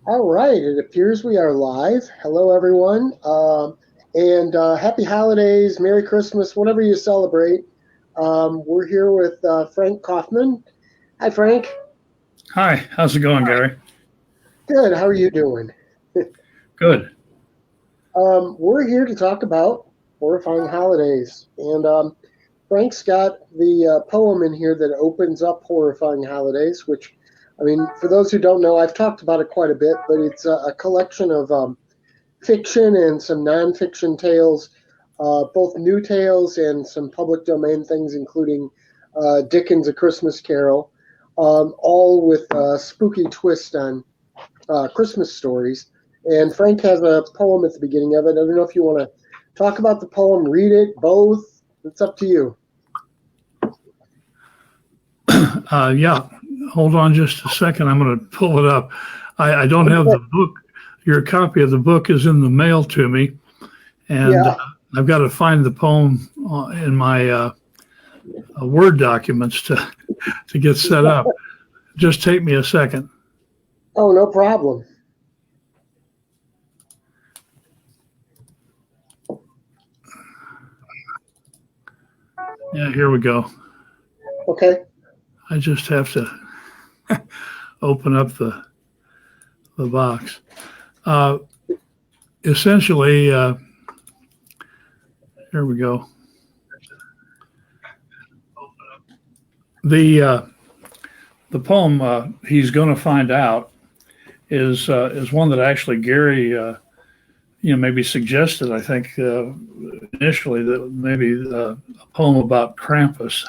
All right, it appears we are live. Hello, everyone, and happy holidays, Merry Christmas, whatever you celebrate. We're here with Frank Coffman. Hi, Frank. Hi, how's it going, Gary? Good. How are you doing? Good. We're here to talk about Horrifying Holidays, and Frank's got the poem in here that opens up Horrifying Holidays, which, I mean, for those who don't know, I've talked about it quite a bit, but it's a collection of fiction and some nonfiction tales, both new tales and some public domain things, including Dickens' A Christmas Carol, all with a spooky twist on Christmas stories. And Frank has a poem at the beginning of it. I don't know if you want to talk about the poem, read it, both. It's up to you. Yeah, hold on just a second. I'm going to pull it up. I don't have the book. Your copy of the book is in the mail to me, and Yeah. I've got to find the poem in my Word documents to get set up. Just take me a second. Oh, no problem. Yeah, here we go. Okay. I just have to open up the box. Essentially, here we go. The poem he's going to find out is one that actually Gary maybe suggested. I think initially that maybe a poem about Krampus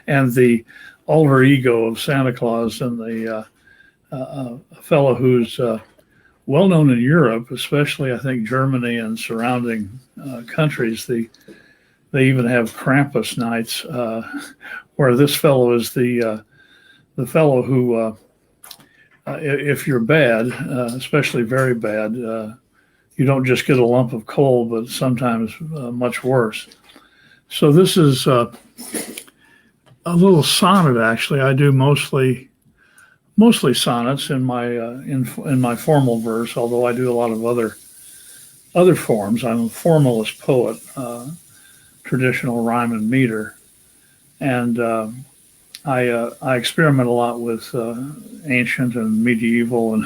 and the alter ego of Santa Claus, and the a fellow who's well known in Europe, especially I think Germany and surrounding countries. They even have Krampus nights, where this fellow is the fellow who, if you're bad, especially very bad, you don't just get a lump of coal, but sometimes much worse. So this is a little sonnet. Actually, I do mostly sonnets in my formal verse, although I do a lot of other forms. I'm a formalist poet, traditional rhyme and meter, and I experiment a lot with ancient and medieval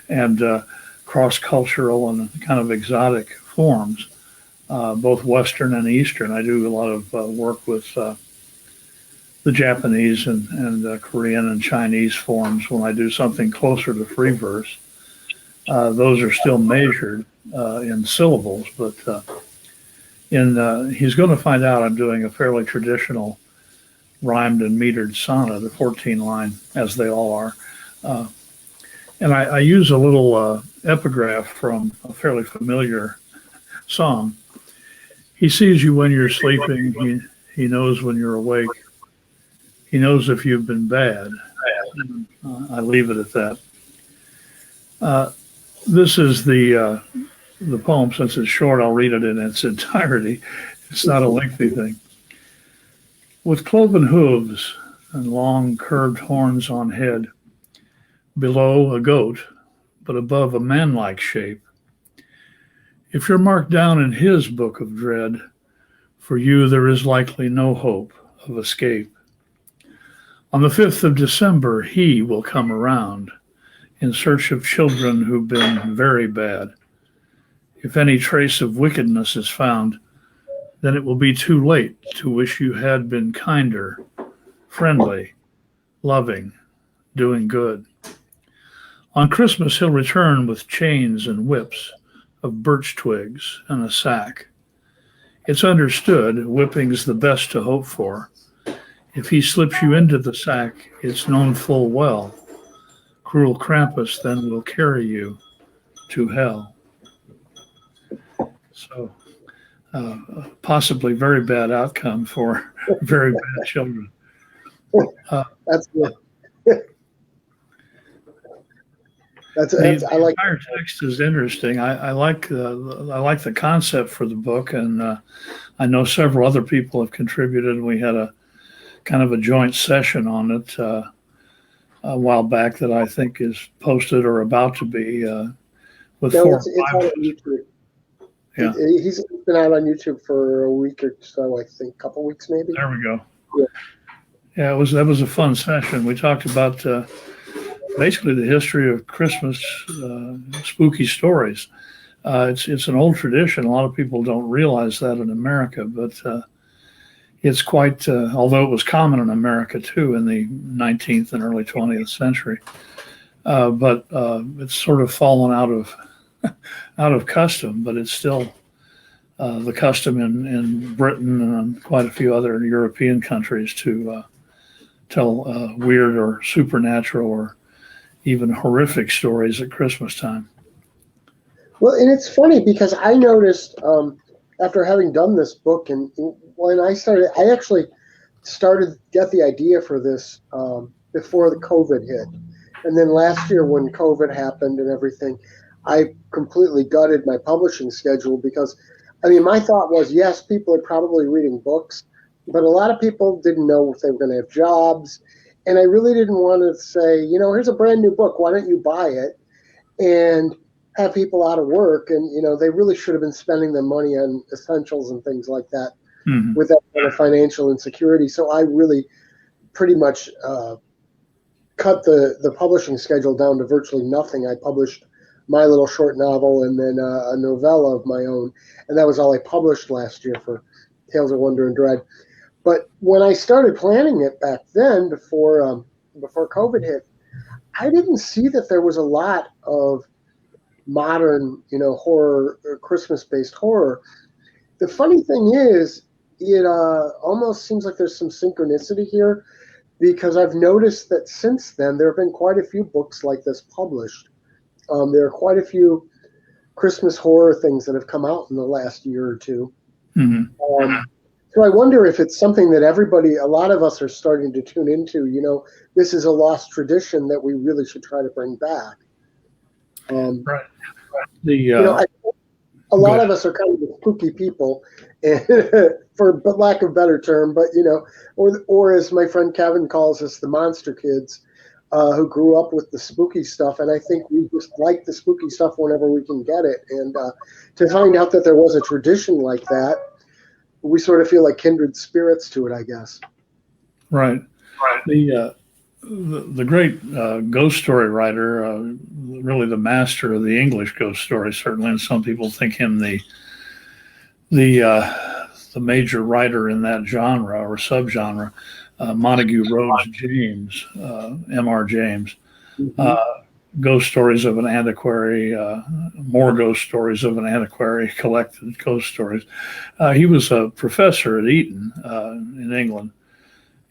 and cross-cultural and kind of exotic forms, both Western and Eastern. I do a lot of work with the Japanese and Korean and Chinese forms. When I do something closer to free verse, those are still measured in syllables, but he's going to find out I'm doing a fairly traditional rhymed and metered sonnet, a 14-line, as they all are. And I use a little epigraph from a fairly familiar song. He sees you when you're sleeping. He knows when you're awake. He knows if you've been bad. I leave it at that. This is the poem. Since it's short, I'll read it in its entirety. It's not a lengthy thing. With cloven hooves and long curved horns on head, below a goat, but above a man-like shape. If you're marked down in his book of dread, for you there is likely no hope of escape. On the 5th of December, he will come around in search of children who've been very bad. If any trace of wickedness is found, then it will be too late to wish you had been kinder, friendly, loving, doing good. On Christmas, he'll return with chains and whips of birch twigs and a sack. It's understood whipping's the best to hope for. If he slips you into the sack, it's known full well. Cruel Krampus then will carry you to hell. So, possibly very bad outcome for very bad children. That's good. The I like. entire text is interesting. I like the concept for the book, and I know several other people have contributed. We had a kind of a joint session on it, a while back that I think is posted or about to be with No, 4 or it's 5 out of on us. YouTube. Yeah, He's been out on YouTube for a week or so, I think, a couple weeks maybe. there we go. Yeah. Yeah, that was a fun session. We talked about basically the history of Christmas spooky stories. It's an old tradition. A lot of people don't realize that in America, but it's quite. Although it was common in America too in the 19th and early 20th century, but it's sort of fallen out of custom. But it's still the custom in Britain and quite a few other European countries to tell weird or supernatural or even horrific stories at Christmas time. Well, and it's funny because I noticed after having done this book, and when I actually got the idea for this before the COVID hit. And then last year when COVID happened and everything, I completely gutted my publishing schedule because, I mean, my thought was, yes, people are probably reading books, but a lot of people didn't know if they were going to have jobs. And I really didn't want to say, here's a brand new book. Why don't you buy it? And have people out of work. And, they really should have been spending their money on essentials and things like that with that kind of financial insecurity. So I really pretty much cut the publishing schedule down to virtually nothing. I published my little short novel and then a novella of my own. And that was all I published last year for Tales of Wonder and Dread. But when I started planning it back then, before COVID hit, I didn't see that there was a lot of modern, horror, Christmas-based horror. The funny thing is, it almost seems like there's some synchronicity here, because I've noticed that since then there have been quite a few books like this published. There are quite a few Christmas horror things that have come out in the last year or two. So I wonder if it's something that a lot of us are starting to tune into. This is a lost tradition that we really should try to bring back. Right. A lot of us are kind of spooky people, for lack of a better term, but or as my friend Kevin calls us, the monster kids, who grew up with the spooky stuff. And I think we just like the spooky stuff whenever we can get it. And to find out that there was a tradition like that, we sort of feel like kindred spirits to it, I guess. Right. The great ghost story writer, really the master of the English ghost story, certainly, and some people think him the major writer in that genre or subgenre, Montague Rhodes James, M.R. James. Ghost Stories of an Antiquary, more Ghost Stories of an Antiquary, collected ghost stories. He was a professor at Eton in England,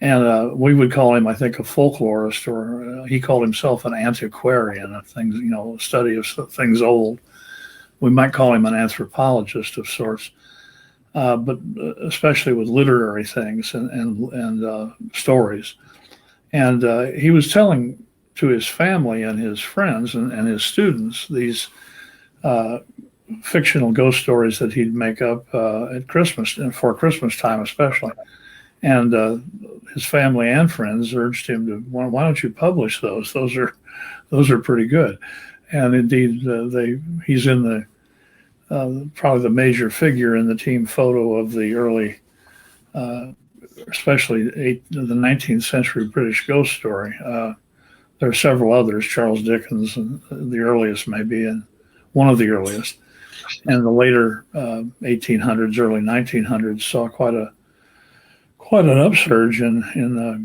and we would call him, I think, a folklorist, or he called himself an antiquarian of things, study of things old. We might call him an anthropologist of sorts, but especially with literary things and stories. And he was telling to his family and his friends and his students these fictional ghost stories that he'd make up at Christmas, and for Christmas time especially. And his family and friends urged him to, why don't you publish those? Those are pretty good. And indeed, he's in the probably the major figure in the team photo of the early, especially the 19th century British ghost story. There are several others, Charles Dickens, the earliest maybe, and one of the earliest. And the later 1800s, early 1900s saw quite an upsurge in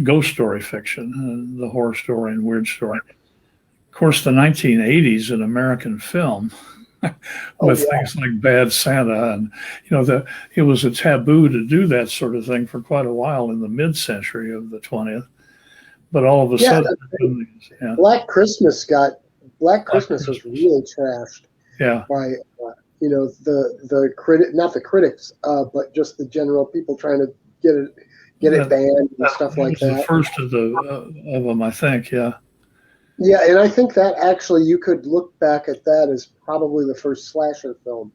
ghost story fiction, the horror story and weird story. Of course, the 1980s in American film, with things like Bad Santa, and it was a taboo to do that sort of thing for quite a while in the mid-century of the 20th. But all of a sudden, Black Christmas was really trashed. Yeah. By the critic, not the critics, but just the general people trying to get it banned and stuff like that. The first of them, I think. Yeah. Yeah, and I think that actually you could look back at that as probably the first slasher film.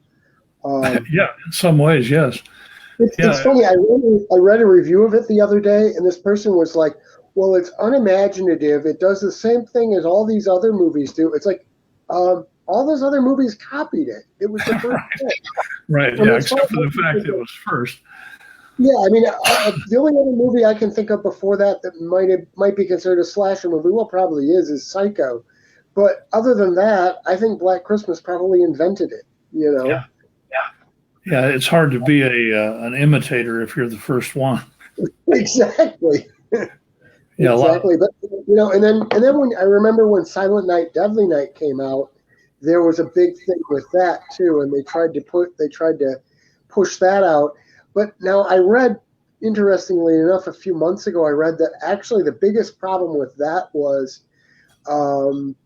Yeah, in some ways, yes. It's funny. I read a review of it the other day, and this person was like, Well, it's unimaginative. It does the same thing as all these other movies do. It's like all those other movies copied it. It was the first thing. Right. I mean, Yeah. as far Except as for I the can fact think that it of, was first. yeah, I mean, the only other movie I can think of before that that might be considered a slasher movie, well, probably is Psycho. But other than that, I think Black Christmas probably invented it. You know. Yeah. Yeah. It's hard to be an imitator if you're the first one. Exactly. Yeah. A lot. Exactly. But and then when I remember when Silent Night, Deadly Night came out, there was a big thing with that too, and they tried to push that out. But now I read, interestingly enough, a few months ago, I read that actually the biggest problem with that was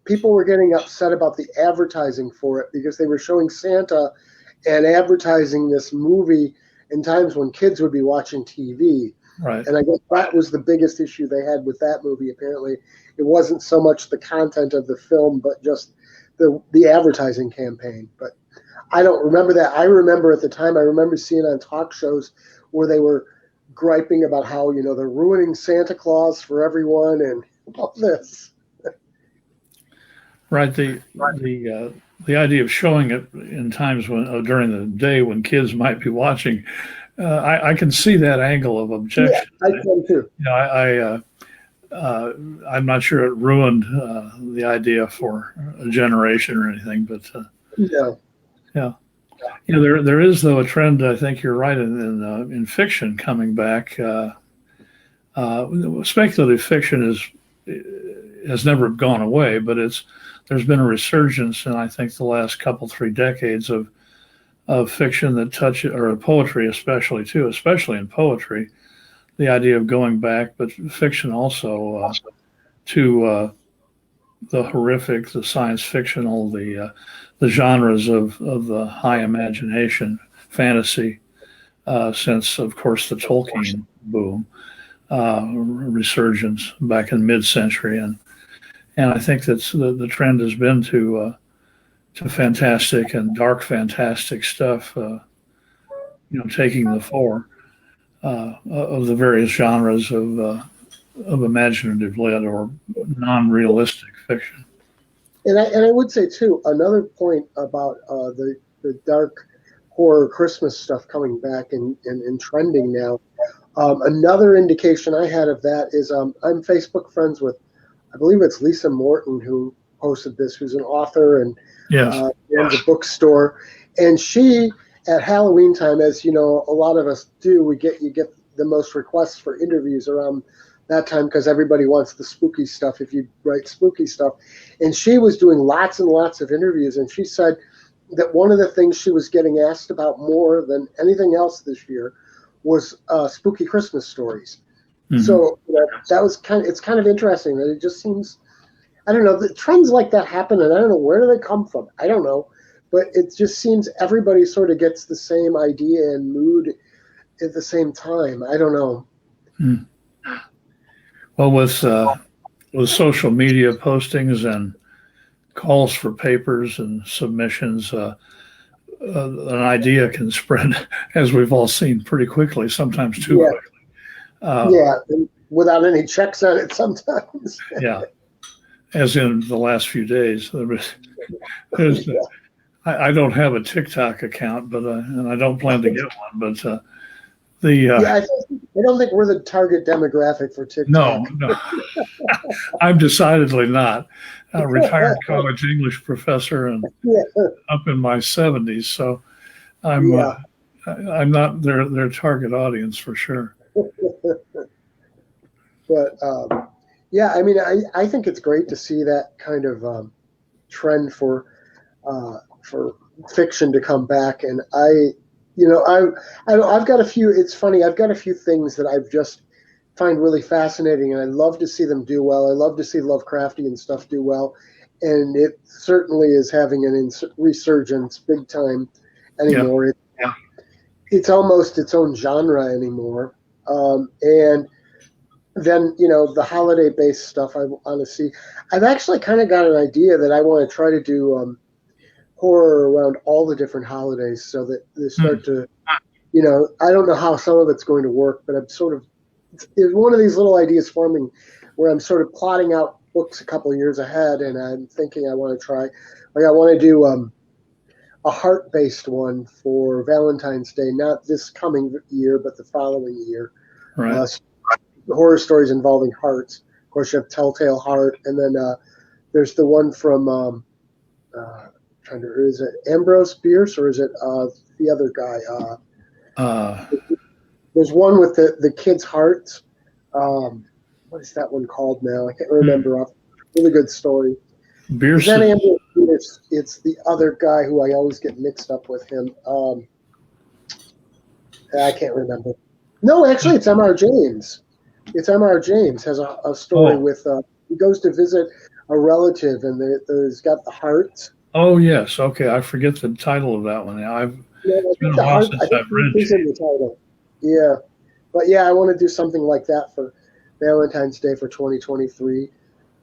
people were getting upset about the advertising for it because they were showing Santa and advertising this movie in times when kids would be watching TV. Right. And I guess that was the biggest issue they had with that movie. Apparently, it wasn't so much the content of the film, but just the advertising campaign. But I don't remember that. I remember at the time, I remember seeing on talk shows where they were griping about how they're ruining Santa Claus for everyone and all this. Right. The idea of showing it in times when during the day when kids might be watching, I can see that angle of Yeah, objection. I can too. I'm not sure it ruined the idea for a generation or anything, but Yeah. yeah. There is though a trend. I think you're right in fiction coming back. Speculative fiction has never gone away, but there's been a resurgence in I think the last couple 3 decades of fiction that touch or poetry especially in poetry, the idea of going back, but fiction also to the horrific, the science fictional, the genres of the high imagination, fantasy, since of course the Tolkien boom, resurgence back in mid-century, and I think that's the trend has been to fantastic and dark fantastic stuff, taking the form of the various genres of imaginative lit or non-realistic fiction. And I would say too, another point about the dark horror Christmas stuff coming back and trending now. Another indication I had of that is I'm Facebook friends with, I believe it's Lisa Morton who posted this, who's an author and Yes. runs a bookstore. And she, at Halloween time, as you know, a lot of us do, you get the most requests for interviews around that time because everybody wants the spooky stuff if you write spooky stuff. And she was doing lots and lots of interviews, and she said that one of the things she was getting asked about more than anything else this year was spooky Christmas stories. Mm-hmm. So it's kind of interesting that it just seems, I don't know, the trends like that happen, and I don't know where do they come from. I don't know, but it just seems everybody sort of gets the same idea and mood at the same time. I don't know. Mm. Well, with social media postings and calls for papers and submissions, an idea can spread, as we've all seen, pretty quickly, sometimes too quickly. Without any checks on it sometimes. Yeah, as in the last few days. I don't have a TikTok account, but and I don't plan to get one. But I don't think we're the target demographic for TikTok. No, I'm decidedly not. A retired college English professor and up in my 70s, so I'm not their target audience for sure. But I mean, I think it's great to see that kind of trend for fiction to come back, and I've got a few. It's funny. I've got a few things that I've just find really fascinating, and I love to see them do well. I love to see Lovecraftian stuff do well, and it certainly is having an resurgence big time anymore. Yeah. It's almost its own genre anymore. And then the holiday-based stuff I want to see. I've actually kind of got an idea that I want to try to do horror around all the different holidays, so that they start to, I don't know how some of it's going to work, but I'm sort of it's one of these little ideas forming where I'm sort of plotting out books a couple of years ahead, and I'm thinking I want to try, like I want to do a heart-based one for Valentine's Day, not this coming year, but the following year. Right. Horror stories involving hearts. Of course, you have Telltale Heart, and then there's the one from is it Ambrose Bierce or is it the other guy? There's one with the kids' hearts. What is that one called now? I can't remember. Really good story. Bierce. Is that Ambrose Bierce? It's the other guy who I always get mixed up with him. I can't remember. No, actually, it's M.R. James. It's M.R. James has a story with he goes to visit a relative and there's got the hearts. Oh yes, okay. I forget the title of that one. It's been a while since I've read it. In the title. Yeah, but yeah, I want to do something like that for Valentine's Day for 2023,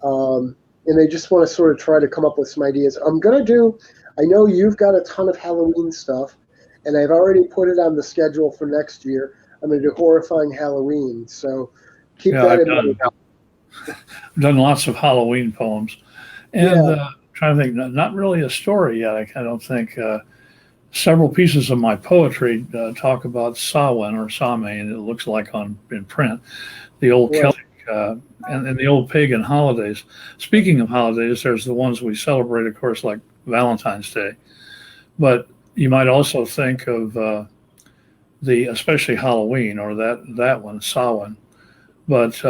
and I just want to sort of try to come up with some ideas. I know you've got a ton of Halloween stuff, and I've already put it on the schedule for next year. I'm going to do Horrifying Halloween, so keep that in mind. I've done lots of Halloween poems, and trying to think, not really a story yet. I don't think. Several pieces of my poetry talk about Samhain or Samhain. It looks like in print, the old Celtic and the old pagan holidays. Speaking of holidays, there's the ones we celebrate, of course, like Valentine's Day. But you might also think of especially Halloween or that one, Samhain. But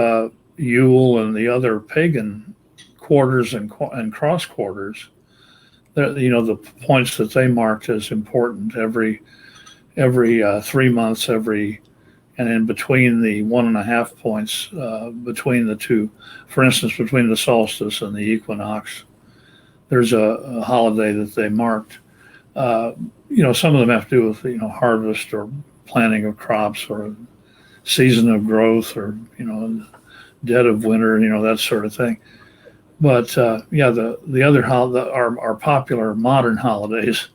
Yule and the other pagan quarters and cross quarters. The points that they marked as important every 3 months, and in between the 1.5 points between the two, for instance, between the solstice and the equinox, there's a holiday that they marked. Some of them have to do with harvest or planting of crops or season of growth or dead of winter, that sort of thing. But the other our popular modern holidays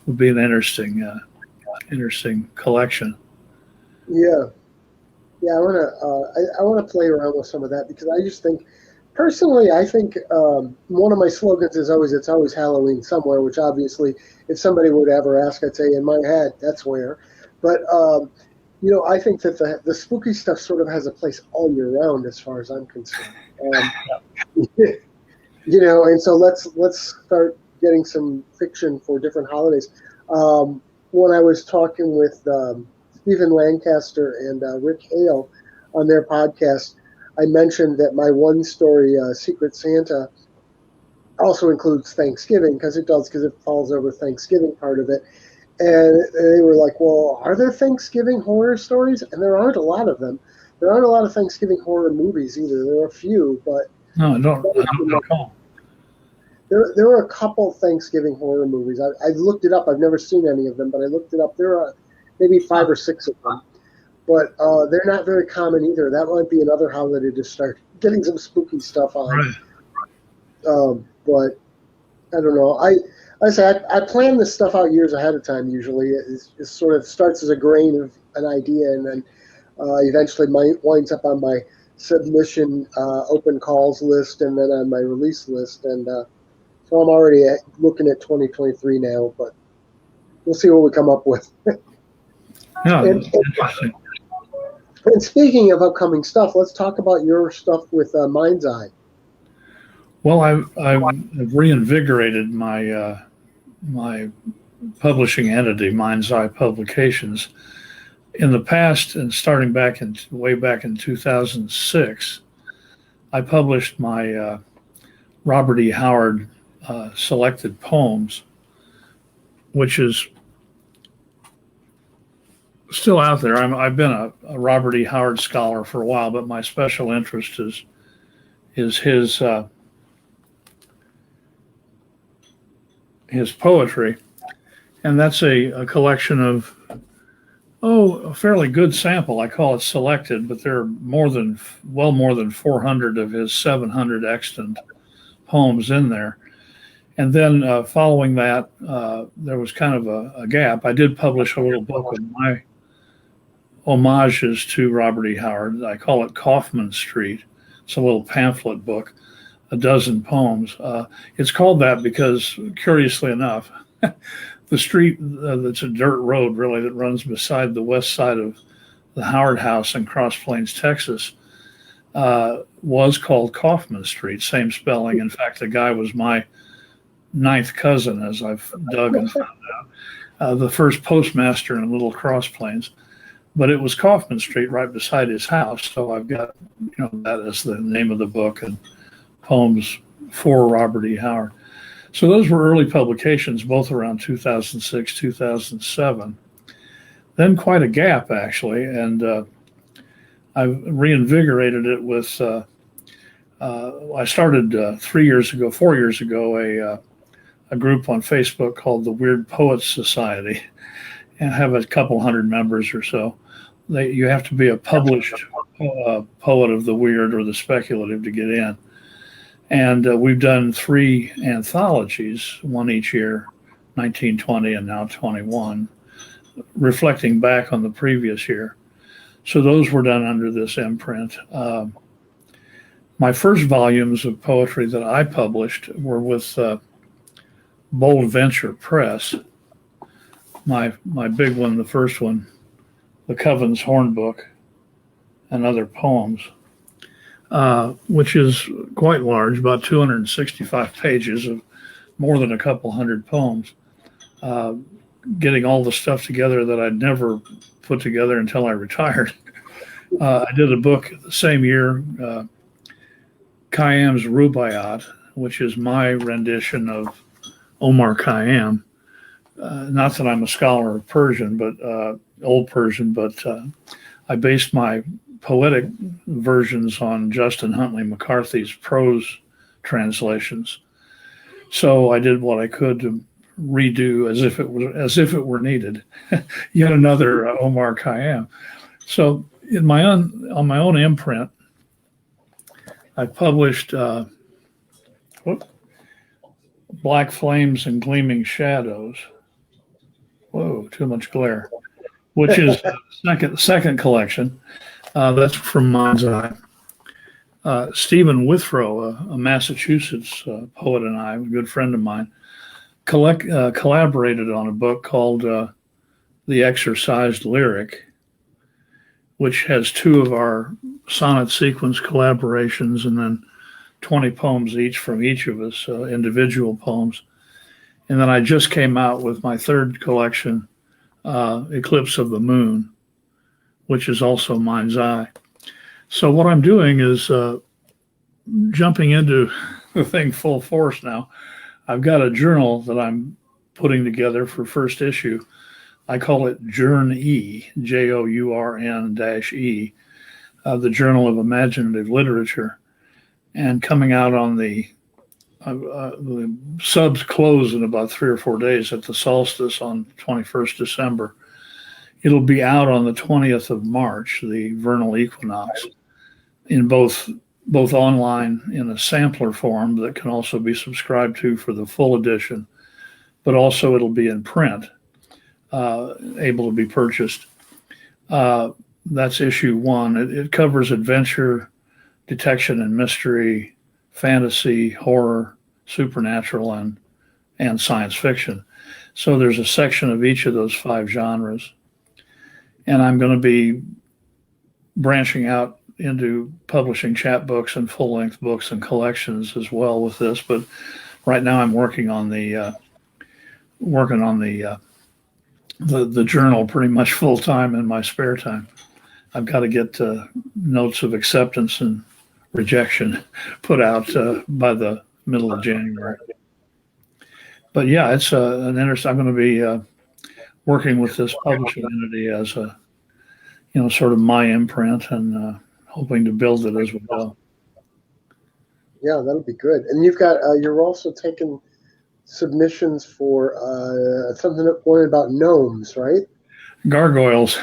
would be an interesting collection. Yeah, I want to play around with some of that because I just think, personally, one of my slogans is it's always Halloween somewhere. Which obviously, if somebody were to ever ask, I'd say in my head that's where. But I think that the spooky stuff sort of has a place all year round, as far as I'm concerned. And so let's start getting some fiction for different holidays. When I was talking with Stephen Lancaster and Rick Hale on their podcast, I mentioned that my one story, Secret Santa, also includes Thanksgiving because it falls over Thanksgiving part of it. And they were like, well, are there Thanksgiving horror stories? And there aren't a lot of them. There aren't a lot of Thanksgiving horror movies either. There are a few, but... No, I don't recall. There are a couple Thanksgiving horror movies. I looked it up. I've never seen any of them, but I looked it up. There are maybe 5 or 6 of them. But they're not very common either. That might be another holiday to start getting some spooky stuff on. Right. But I don't know. I plan this stuff out years ahead of time usually. It sort of starts as a grain of an idea and then eventually winds up on my submission open calls list and then on my release list. And so I'm already looking at 2023 now, but we'll see what we come up with. Yeah, interesting. And speaking of upcoming stuff, let's talk about your stuff with Mind's Eye. Well, I've reinvigorated my my publishing entity, Mind's Eye Publications. In the past, and starting way back in 2006, I published my Robert E. Howard selected poems, which is still out there. I've been a Robert E. Howard scholar for a while, but my special interest is his poetry, and that's a collection of a fairly good sample. I call it selected, but there are more than 400 of his 700 extant poems in there. And then following that, there was kind of a gap. I did publish a little book homages to Robert E. Howard. I call it Coffman Street. It's a little pamphlet book, a dozen poems. It's called that because, curiously enough, the street that's a dirt road really that runs beside the west side of the Howard House in Cross Plains, Texas, was called Coffman Street, same spelling. In fact, the guy was my ninth cousin, as I've dug and found out, the first postmaster in Little Cross Plains. But it was Coffman Street right beside his house, so I've got that as the name of the book and poems for Robert E. Howard. So those were early publications, both around 2006, 2007. Then quite a gap, actually, and I've reinvigorated it with, I started 4 years ago, a group on Facebook called the Weird Poets Society, and have a couple hundred members or so. You have to be a published poet of the weird or the speculative to get in. And we've done 3 anthologies, one each year, 1920 and now 21, reflecting back on the previous year. So those were done under this imprint. My first volumes of poetry that I published were with Bold Venture Press. My big one, the first one, The Coven's Horn Book and Other Poems, which is quite large, about 265 pages of more than a couple hundred poems, getting all the stuff together that I'd never put together until I retired. I did a book the same year, Khayyam's Rubaiyat, which is my rendition of Omar Khayyam. Not that I'm a scholar of Persian, but Old Persian, but I based my poetic versions on Justin Huntley McCarthy's prose translations. So I did what I could to redo as if it were needed, yet another Omar Khayyam. So on my own imprint, I published Black Flames and Gleaming Shadows. Whoa, too much glare. Which is the second collection. That's from Mind's Eye. Stephen Withrow, a Massachusetts poet, and I, a good friend of mine, collaborated on a book called The Exorcised Lyric, which has 2 of our sonnet sequence collaborations and then 20 poems each from each of us, individual poems. And then I just came out with my third collection, Eclipse of the Moon, which is also Mind's Eye. So what I'm doing is jumping into the thing full force now. I've got a journal that I'm putting together for first issue. I call it Journ-E, Journ-E, the Journal of Imaginative Literature. And coming out on the subs close in about 3 or 4 days at the solstice on 21st December. It'll be out on the 20th of March, the vernal equinox, in both online in a sampler form that can also be subscribed to for the full edition, but also it'll be in print, able to be purchased. That's issue 1. It covers adventure, detection and mystery, fantasy, horror, supernatural, and science fiction. So there's a section of each of those 5 genres. And I'm going to be branching out into publishing chapbooks and full-length books and collections as well with this. But right now I'm working on the journal pretty much full time in my spare time. I've got to get notes of acceptance and rejection put out by the middle of January. But yeah, it's an interest. I'm going to be working with this publishing entity as a, sort of my imprint, and hoping to build it as we go. Yeah, that'll be good. And you've got you're also taking submissions for something about gnomes, right? Gargoyles.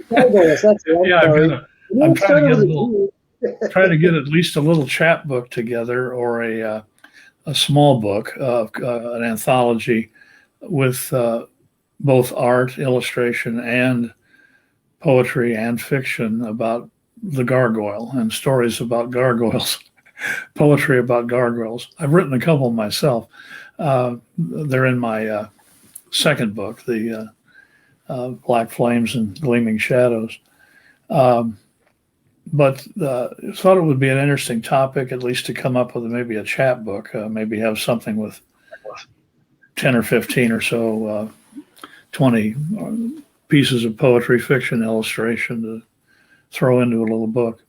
Gargoyles. That's it. Yeah, I'm trying to get at least a little chapbook together, or a small book of an anthology with both art, illustration, and poetry and fiction about the gargoyle and stories about gargoyles, poetry about gargoyles. I've written a couple myself. They're in my second book, the Black Flames and Gleaming Shadows. But thought it would be an interesting topic, at least to come up with maybe a chapbook, maybe have something with 10 or 15 or so, 20 pieces of poetry, fiction, illustration to throw into a little book.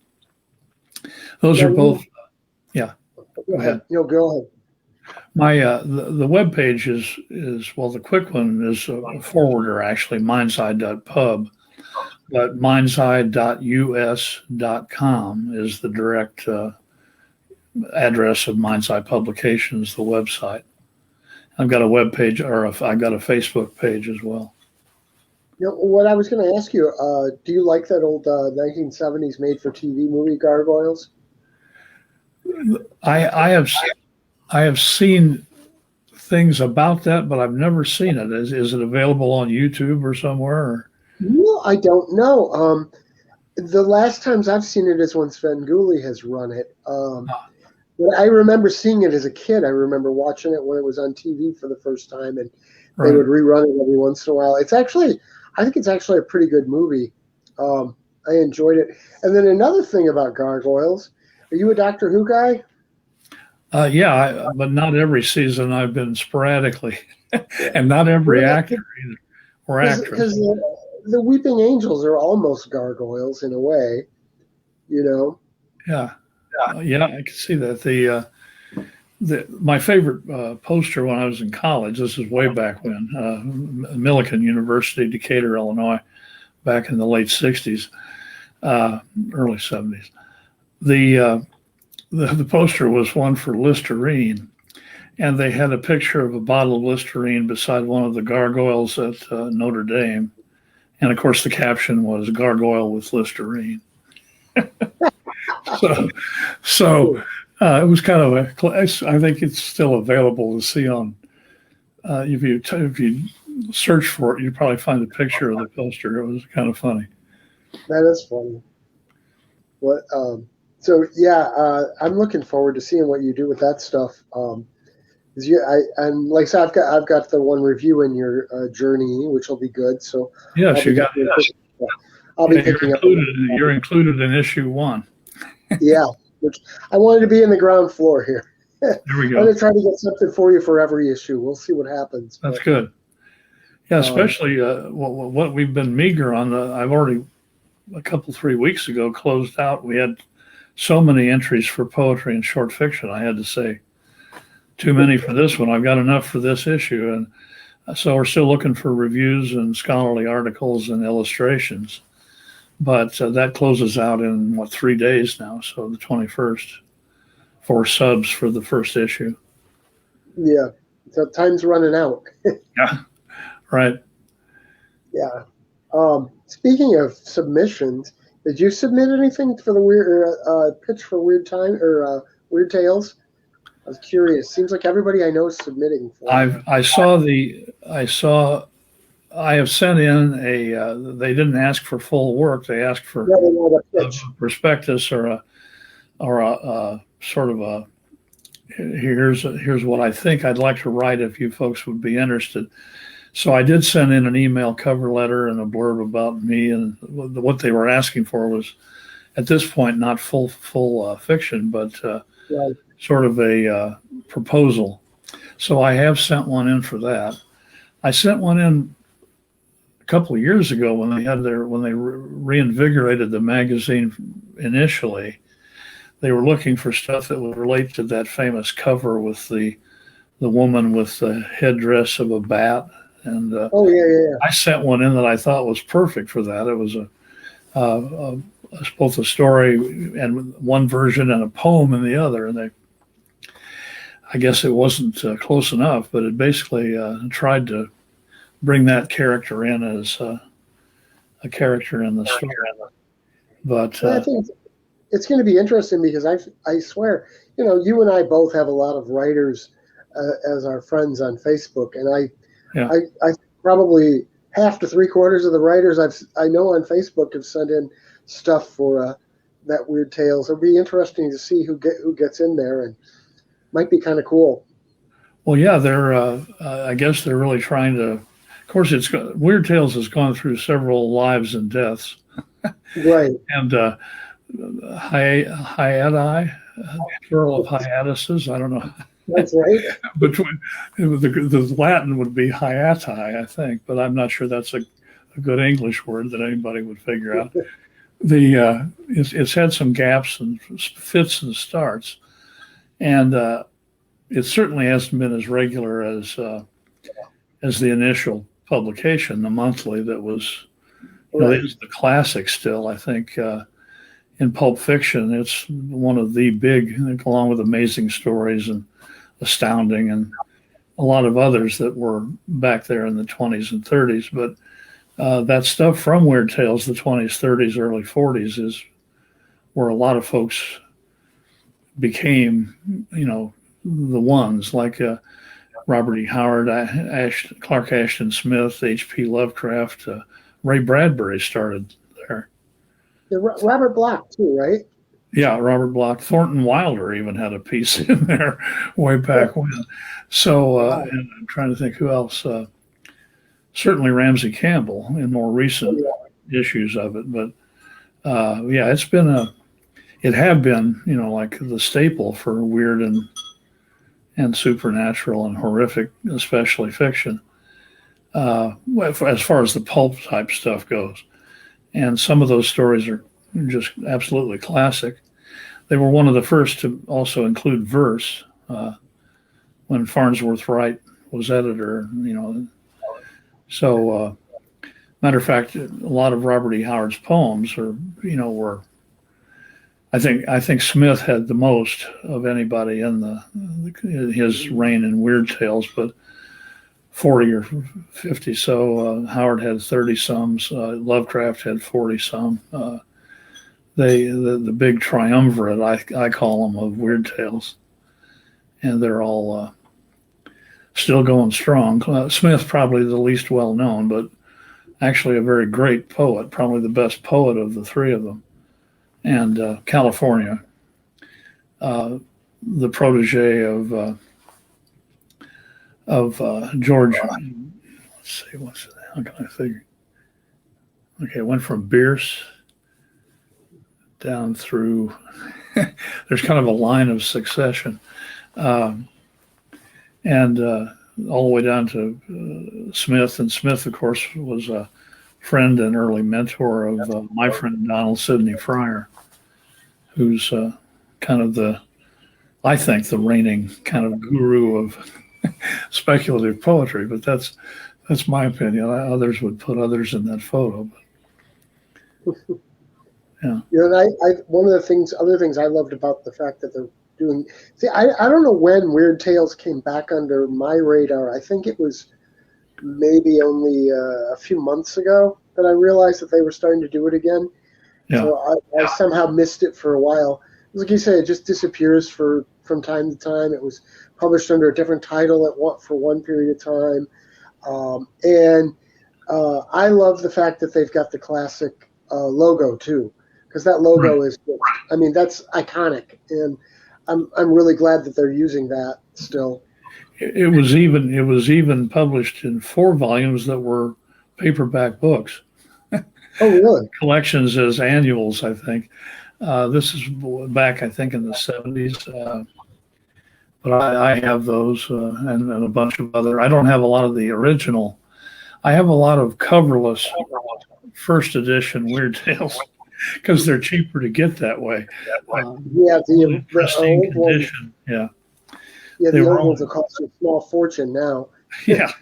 Those are both, yeah. Go ahead. Go ahead. My the web page is well, the quick one is a forwarder actually, mindseye.pub, but mindseye.us.com is the direct address of Mindseye Publications, the website. I've got a web page, or I've got a Facebook page as well. What I was going to ask you, do you like that old 1970s made-for-TV movie Gargoyles? I have seen things about that, but I've never seen it. Is it available on YouTube or somewhere? Or? No, I don't know. The last times I've seen it is when Sven Gulli has run it. But I remember seeing it as a kid. I remember watching it when it was on TV for the first time, and they would rerun it every once in a while. I think it's actually a pretty good movie. I enjoyed it. And then another thing about gargoyles, are you a Doctor Who guy? Yeah, but not every season. I've been sporadically, and not every actor either, or actress. Because the Weeping Angels are almost gargoyles in a way, Yeah, yeah, I can see that. My favorite poster when I was in college, this is way back when, Millikan University, Decatur, Illinois, back in the late 60s, early 70s. The poster was one for Listerine, and they had a picture of a bottle of Listerine beside one of the gargoyles at Notre Dame. And of course, the caption was "Gargoyle with Listerine." So it was kind of I think it's still available to see on. If you search for it, you'd probably find a picture of the poster. It was kind of funny. That is funny. What? So yeah, I'm looking forward to seeing what you do with that stuff. And like I said, I've got the one review in your journey, which will be good. So yes, I'll be picking up. You're included in issue 1. Yeah, which I wanted to be in the ground floor here. There we go. I'm gonna try to get something for you for every issue. We'll see what happens. That's good. Yeah, especially what we've been meager on. I've already a couple 3 weeks ago closed out. We had so many entries for poetry and short fiction. I had to say, too many for this one. I've got enough for this issue, and so we're still looking for reviews and scholarly articles and illustrations. But that closes out in 3 days now, so the 21st, 4 subs for the first issue. Yeah, so time's running out. Yeah, right. Yeah. Speaking of submissions, did you submit anything for the weird pitch for Weird Time or Weird Tales? I was curious. Seems like everybody I know is submitting for it. I have sent in they didn't ask for full work. They asked for a prospectus or a sort of a here's what I think I'd like to write if you folks would be interested. So I did send in an email cover letter and a blurb about me, and what they were asking for was, at this point, not full fiction, but sort of a proposal. So I have sent one in for that. I sent one in a couple of years ago when they reinvigorated the magazine initially. They were looking for stuff that would relate to that famous cover with the woman with the headdress of a bat. And I sent one in that I thought was perfect for that. It was both a story and one version and a poem in the other. And I guess it wasn't close enough, but it basically tried to bring that character in as a character in the story. But I think it's going to be interesting because I swear, you and I both have a lot of writers as our friends on Facebook, and I probably half to 3/4 of the writers I know on Facebook have sent in stuff for that Weird Tales. It'll be interesting to see who gets in there, and might be kind of cool. Well, yeah, they're. I guess they're really trying to. Of course, Weird Tales has gone through several lives and deaths, Right. and hiati, plural of hiatuses. I don't know. That's right. Between the Latin would be hiati, I think, but I'm not sure that's a good English word that anybody would figure out. It's had some gaps and fits and starts, and it certainly hasn't been as regular as the initial publication, the monthly that was, is the classic still. I think in pulp fiction, it's one of the big, along with Amazing Stories and Astounding and a lot of others that were back there in the 20s and 30s. But that stuff from Weird Tales, the 20s, 30s, early 40s, is where a lot of folks became, the ones like Robert E. Howard, Clark Ashton Smith, H.P. Lovecraft, Ray Bradbury started there. Yeah, Robert Bloch too, right? Yeah, Robert Bloch. Thornton Wilder even had a piece in there way back when. So, and I'm trying to think who else. Certainly Ramsey Campbell in more recent issues of it. But yeah, it had been, like the staple for weird and supernatural and horrific, especially fiction, as far as the pulp type stuff goes. And some of those stories are just absolutely classic. They were one of the first to also include verse when Farnsworth Wright was editor, So, matter of fact, a lot of Robert E. Howard's poems were, I think Smith had the most of anybody in his reign in Weird Tales, but 40 or 50. So Howard had 30 some. Lovecraft had 40 some. The big triumvirate, I call them, of Weird Tales, and they're all still going strong. Smith probably the least well known, but actually a very great poet, probably the best poet of the three of them. And California, the protege of George. Let's see, how can I figure? Okay, it went from Bierce down through. There's kind of a line of succession, and all the way down to Smith. And Smith, of course, was a friend and early mentor of my friend Donald Sidney Fryer, who's kind of I think, the reigning kind of guru of speculative poetry. But that's my opinion. Others would put others in that photo. But, yeah. And one of the other things I loved about the fact that they're doing. See, I don't know when Weird Tales came back under my radar. I think it was maybe only a few months ago that I realized that they were starting to do it again. Yeah. So I somehow missed it for a while. Like you say, it just disappears from time to time. It was published under a different title for one period of time. And I love the fact that they've got the classic logo too, because that logo is, that's iconic, and I'm really glad that they're using that still. It was even published in 4 volumes that were paperback books. Oh, really? Collections as annuals, I think. This is back, I think, in the 70s. But I have those and a bunch of other. I don't have a lot of the original. I have a lot of coverless first edition Weird Tales because they're cheaper to get that way. The pristine condition. Yeah. Yeah, the old ones will cost you a small fortune now. Yeah,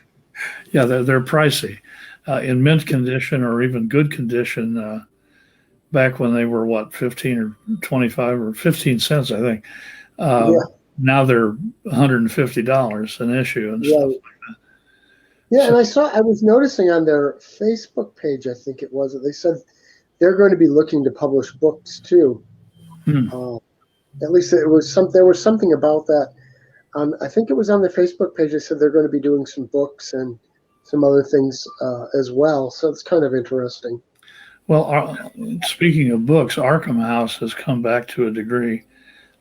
they're pricey. In mint condition or even good condition, back when they were 15 or 25 or 15 cents, I think. Now they're $150 an issue and stuff like that. Yeah, and I was noticing on their Facebook page, I think it was, that they said they're going to be looking to publish books too. At least there was something about that. I think it was on their Facebook page. They said they're going to be doing some books and some other things as well. So it's kind of interesting. Well, speaking of books, Arkham House has come back to a degree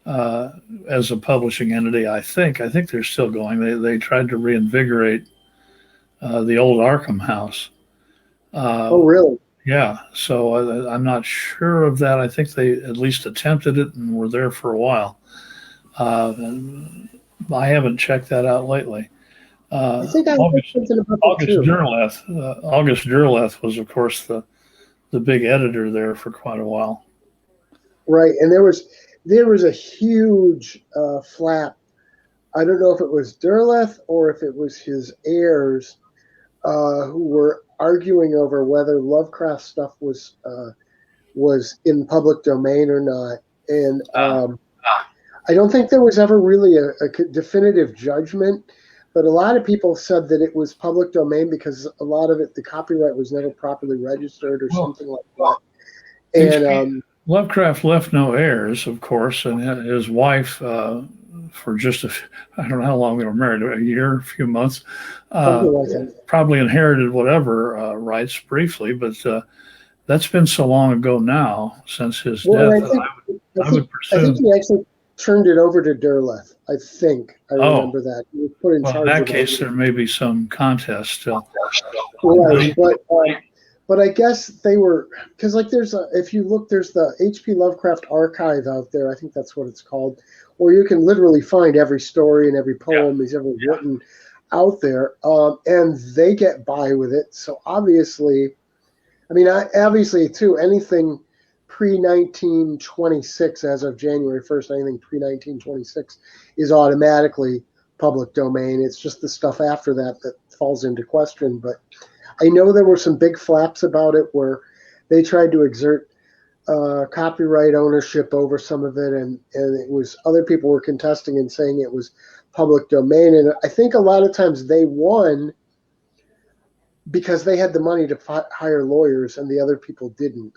as a publishing entity. I think they're still going. They tried to reinvigorate the old Arkham House. Oh, really? Yeah, so I'm not sure of that. I think they at least attempted it and were there for a while. I haven't checked that out lately. I think I heard something about that too. August Derleth was, of course, the big editor there for quite a while. Right, and there was a huge flap. I don't know if it was Derleth or if it was his heirs who were arguing over whether Lovecraft stuff was in public domain or not. And I don't think there was ever really a definitive judgment, but a lot of people said that it was public domain because a lot of it, the copyright was never properly registered or something like that. And Lovecraft left no heirs, of course, and his wife, for just I don't know how long they were married, a year, a few months, probably inherited whatever rights briefly, but that's been so long ago now since his death. I would presume. I think he actually turned it over to Derleth. I think I remember that. He was put in charge. In that case, there may be some contest still. Right, but I guess they were, because like if you look, there's the H.P. Lovecraft archive out there. I think that's what it's called, where you can literally find every story and every poem he's ever written out there, and they get by with it. So obviously, obviously too, anything pre-1926 as of January 1st, anything pre-1926 is automatically public domain. It's just the stuff after that falls into question. But I know there were some big flaps about it where they tried to exert copyright ownership over some of it, and it was other people were contesting and saying it was public domain. And I think a lot of times they won because they had the money to hire lawyers and the other people didn't.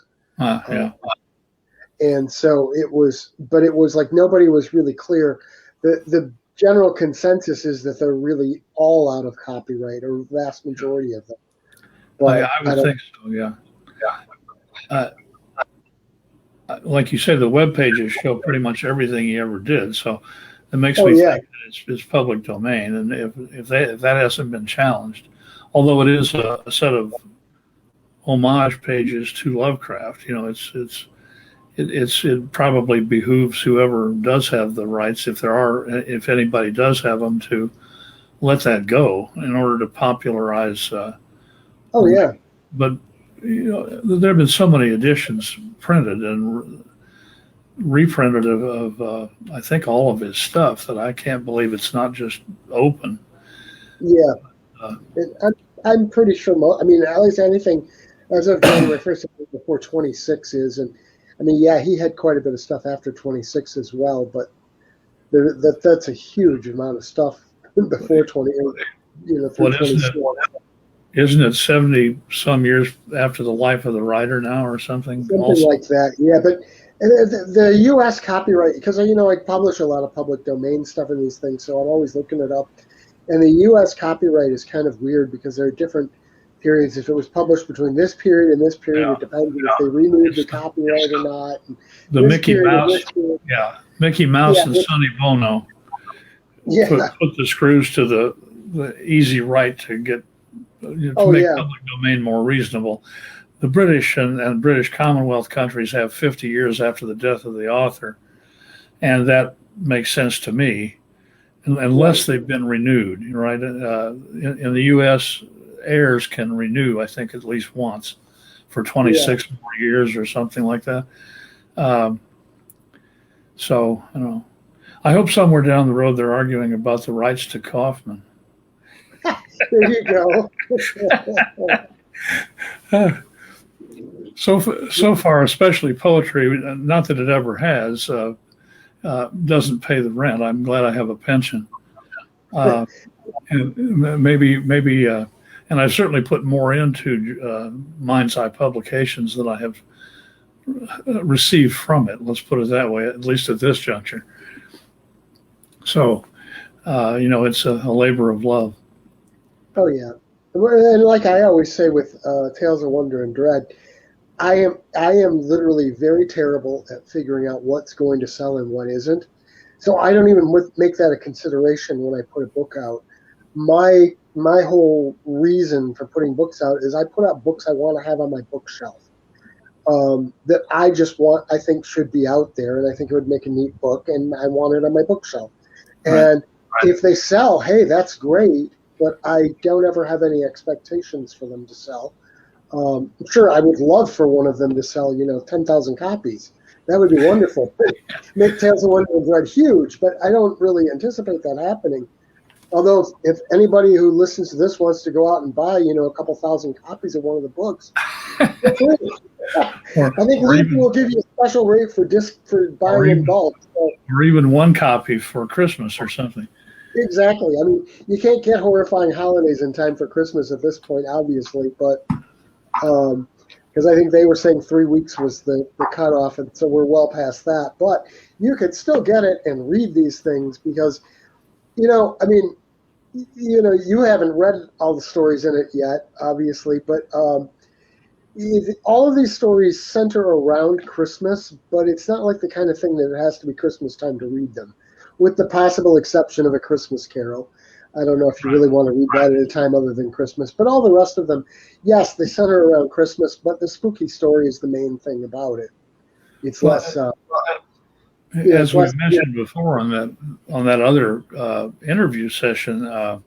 And so it was like nobody was really clear. The general consensus is that they're really all out of copyright, or vast majority of them. But I would think so, yeah. Like you said, the web pages show pretty much everything he ever did, so it makes me think that it's public domain. And if that hasn't been challenged, although it is a set of homage pages to Lovecraft, it probably behooves whoever does have the rights, if anybody does have them, to let that go in order to popularize. But there have been so many editions printed and reprinted of I think all of his stuff that I can't believe it's not just open. Yeah, I'm pretty sure. At least anything as of January 1st before 26 is, and he had quite a bit of stuff after 26 as well. But that's a huge amount of stuff before 20. Through 24. Isn't it 70 some years after the life of the writer now, or something? Something like that, yeah. But the U.S. copyright, because I publish a lot of public domain stuff in these things, so I'm always looking it up. And the U.S. copyright is kind of weird because there are different periods. If it was published between this period and this period, it depends if they renewed the copyright or not. The Mickey Mouse, Mickey Mouse and Sonny Bono put the screws to the easy right to get. To make public domain more reasonable. The British and British Commonwealth countries have 50 years after the death of the author, and that makes sense to me, unless they've been renewed, right? In the U.S., heirs can renew, I think, at least once for 26 more years or something like that. So, I hope somewhere down the road they're arguing about the rights to Coffman. There you go. So far, especially poetry, not that it ever has, doesn't pay the rent. I'm glad I have a pension. And maybe, and I've certainly put more into Mind's Eye Publications than I have received from it. Let's put it that way, at least at this juncture. So, it's a labor of love. Oh, yeah. And like I always say with Tales of Wonder and Dread, I am literally very terrible at figuring out what's going to sell and what isn't. So I don't even make that a consideration when I put a book out. My whole reason for putting books out is I put out books I want to have on my bookshelf. That I think should be out there, and I think it would make a neat book, and I want it on my bookshelf. Right. And if they sell, hey, that's great, but I don't ever have any expectations for them to sell. Sure, I would love for one of them to sell, 10,000 copies. That would be wonderful. Make Tales of Wonder and Dread huge, but I don't really anticipate that happening. Although, if anybody who listens to this wants to go out and buy, a couple thousand copies of one of the books, I think we'll give you a special rate for buying in bulk. So, or even one copy for Christmas or something. Exactly. I mean, you can't get Horrifying Holidays in time for Christmas at this point, obviously, but because I think they were saying 3 weeks was the cutoff, and so we're well past that. But you could still get it and read these things because, I mean, you haven't read all the stories in it yet, obviously, but all of these stories center around Christmas, but it's not like the kind of thing that it has to be Christmas time to read them, with the possible exception of A Christmas Carol. I don't know if you really want to read that at a time other than Christmas, but all the rest of them, yes, they center around Christmas, but the spooky story is the main thing about it. It's less. As we mentioned before on that other interview session, a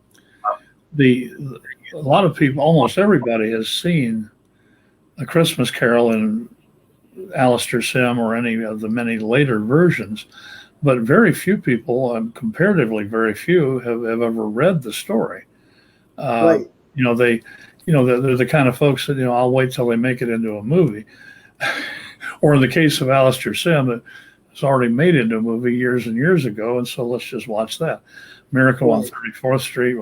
lot of people, almost everybody, has seen A Christmas Carol in Alistair Sim or any of the many later versions. But very few people, comparatively very few, have ever read the story. Right. They're the kind of folks that, I'll wait till they make it into a movie. Or in the case of Alistair Sim, it's already made into a movie years and years ago, and so let's just watch that. Miracle on 34th Street,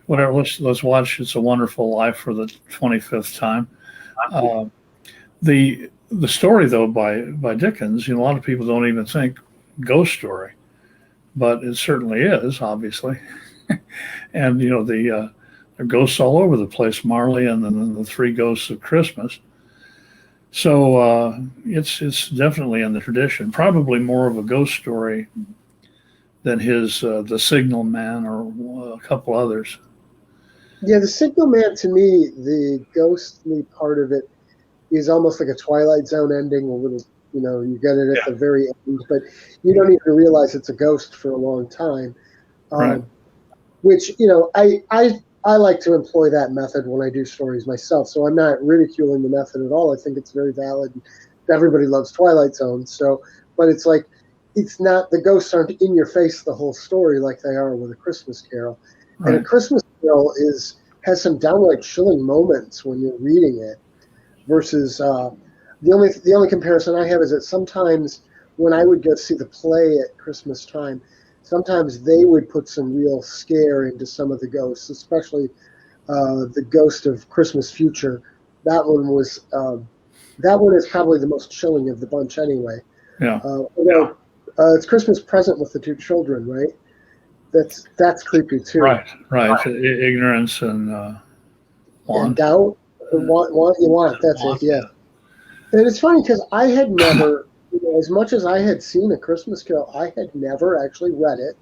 whatever. Let's watch It's a Wonderful Life for the 25th time. The story, though, by Dickens, a lot of people don't even think ghost story, but it certainly is, obviously. And there are ghosts all over the place, Marley and then the three ghosts of Christmas. So it's definitely in the tradition, probably more of a ghost story than his The Signal Man or a couple others. Yeah, The Signal Man, to me, the ghostly part of it is almost like a Twilight Zone ending, a little. You get it at the very end, but you don't even realize it's a ghost for a long time. Right. Which, I like to employ that method when I do stories myself, so I'm not ridiculing the method at all. I think it's very valid. Everybody loves Twilight Zone, but it's like, it's not, the ghosts aren't in your face the whole story like they are with A Christmas Carol. Right. And A Christmas Carol has some downright chilling moments when you're reading it versus... The only comparison I have is that sometimes when I would go see the play at Christmas time, sometimes they would put some real scare into some of the ghosts, especially the Ghost of Christmas Future. That one is probably the most chilling of the bunch anyway. Yeah. It's Christmas Present with the two children, right? That's creepy too. Right. Ignorance and and doubt. Want you want. That's it. Yeah. And it's funny because I had never, as much as I had seen A Christmas Carol, I had never actually read it.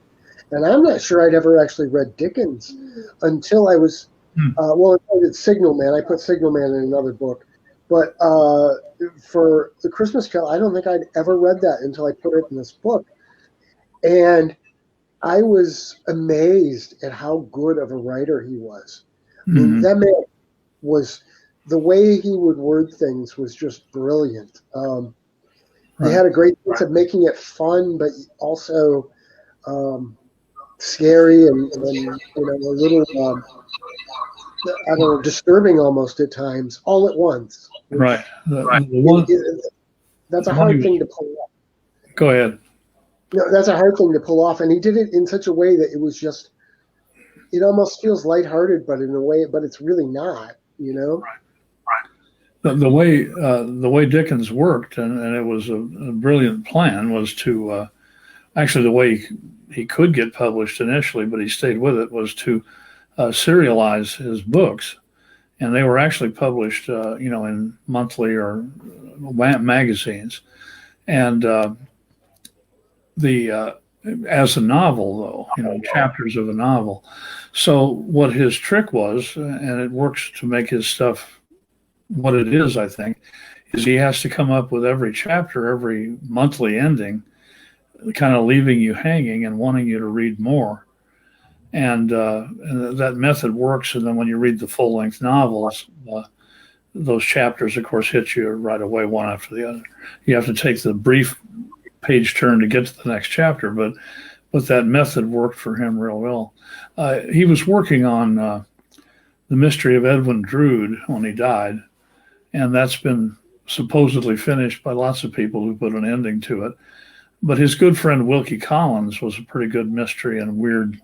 And I'm not sure I'd ever actually read Dickens until I was, it's Signal Man. I put Signal Man in another book. But for The Christmas Carol, I don't think I'd ever read that until I put it in this book. And I was amazed at how good of a writer he was. Mm-hmm. I mean, that man was... The way he would word things was just brilliant. He had a great sense of making it fun, but also scary and a little, I don't know, disturbing almost at times, all at once. Right. That's a hard thing to pull off. Go ahead. That's a hard thing to pull off, and he did it in such a way that it was just, it almost feels lighthearted, but in a way, but it's really not, Right. The way Dickens worked, and it was a brilliant plan, was to actually the way he could get published initially, but he stayed with it, was to serialize his books, and they were actually published, in monthly or magazines. And the as a novel, though, chapters of a novel. So what his trick was, and it works to make his stuff what it is, I think, is he has to come up with every chapter, every monthly ending, kind of leaving you hanging and wanting you to read more. And that method works. And then when you read the full-length novels, those chapters, of course, hit you right away, one after the other. You have to take the brief page turn to get to the next chapter, but that method worked for him real well. He was working on The Mystery of Edwin Drood when he died, and that's been supposedly finished by lots of people who put an ending to it. But his good friend Wilkie Collins was a pretty good mystery and weird.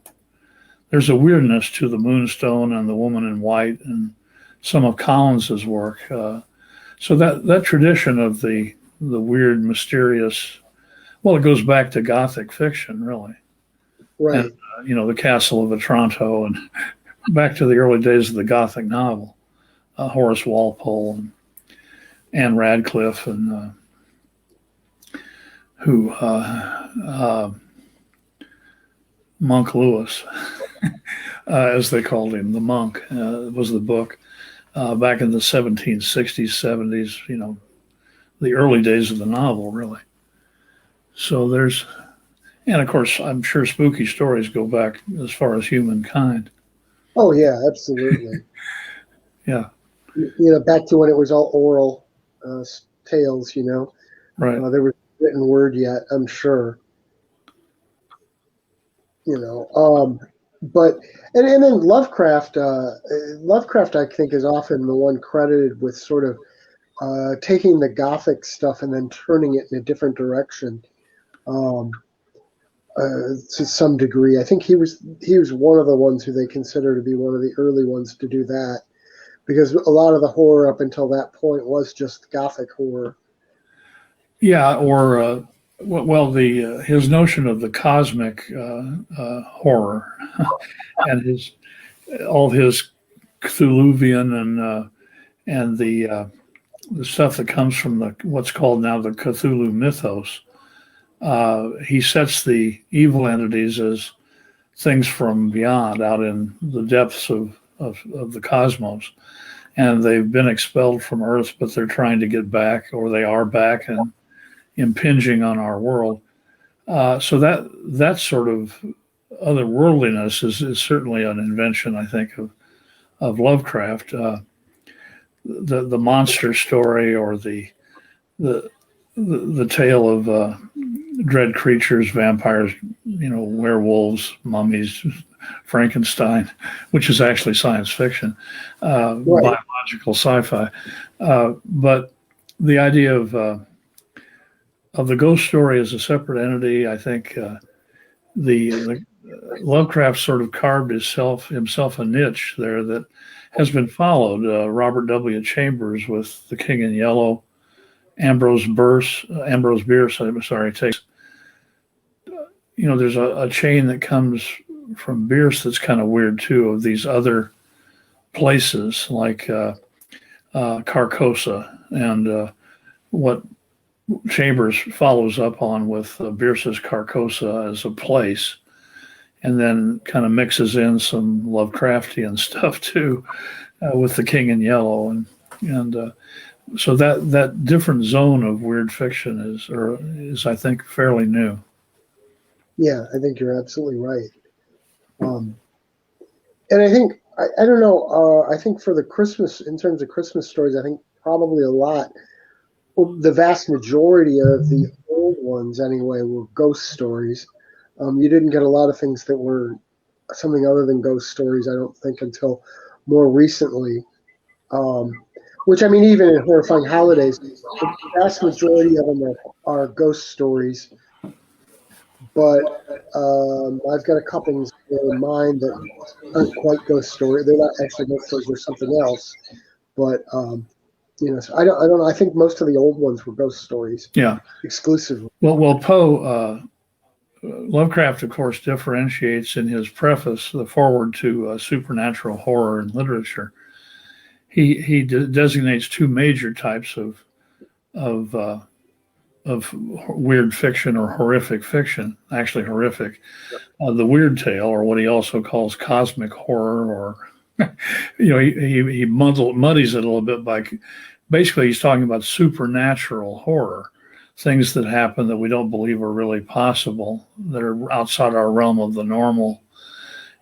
There's a weirdness to The Moonstone and The Woman in White and some of Collins's work. So that tradition of the weird, mysterious, well, it goes back to Gothic fiction, really. Right. And, the Castle of Otranto, and back to the early days of the Gothic novel, Horace Walpole and Anne Radcliffe, and Monk Lewis, as they called him, the monk, was the book back in the 1760s, 70s, the early days of the novel, really. So and of course, I'm sure spooky stories go back as far as humankind. Oh, yeah, absolutely. Yeah. Back to when it was all oral tales, Right. There was written word yet, I'm sure. But and then Lovecraft, I think, is often the one credited with sort of taking the Gothic stuff and then turning it in a different direction. To some degree, I think he was one of the ones who they consider to be one of the early ones to do that, because a lot of the horror up until that point was just Gothic horror. Yeah, or his notion of the cosmic horror and all his Cthulhuvian and the stuff that comes from what's called now the Cthulhu mythos. He sets the evil entities as things from beyond, out in the depths of the cosmos, and they've been expelled from Earth, but they're trying to get back, or they are back and impinging on our world. So that sort of otherworldliness is certainly an invention, I think, of Lovecraft. The monster story, or the tale of dread creatures, vampires, werewolves, mummies, Frankenstein, which is actually science fiction, right. Biological sci-fi. But the idea of the ghost story as a separate entity, I think the Lovecraft sort of carved himself a niche there that has been followed. Robert W. Chambers with The King in Yellow, Ambrose Bierce takes, there's a chain that comes from Bierce that's kind of weird too, of these other places like Carcosa, and what Chambers follows up on with Bierce's Carcosa as a place, and then kind of mixes in some Lovecraftian stuff too, with The King in Yellow, and so that different zone of weird fiction is I think fairly new. Yeah, I think you're absolutely right. And I think I don't know. I think for the Christmas, in terms of Christmas stories, I think probably a lot. Well, the vast majority of the old ones, anyway, were ghost stories. You didn't get a lot of things that were something other than ghost stories, I don't think, until more recently. Which, I mean, even in Horrifying Holidays, the vast majority of them are ghost stories. But I've got a couple in mind that aren't quite ghost stories. They're not actually ghost stories; they're something else. But so I don't know. I think most of the old ones were ghost stories. Yeah, exclusively. Well, Poe Lovecraft, of course, differentiates in his preface, the foreword to supernatural horror in literature. He designates two major types of weird fiction or horrific fiction, actually horrific. The weird tale, or what he also calls cosmic horror, or he muddies it a little bit by basically he's talking about supernatural horror, things that happen that we don't believe are really possible, that are outside our realm of the normal,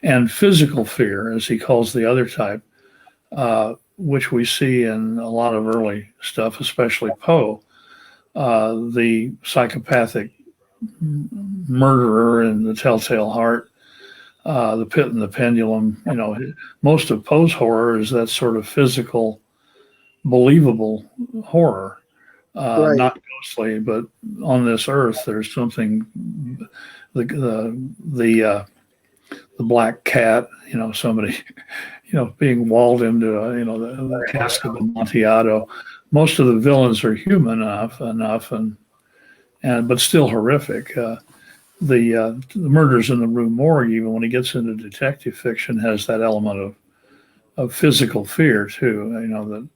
and physical fear, as he calls the other type, which we see in a lot of early stuff, especially Poe, the psychopathic murderer in The Telltale Heart, The Pit and the Pendulum. Most of Poe's horror is that sort of physical, believable horror. Right. Not ghostly, but on this earth, there's something. The black cat, somebody, being walled into, the cask of Amontillado. Most of the villains are human enough, and but still horrific. The murders in the Rue Morgue, even when he gets into detective fiction, has that element of physical fear too. That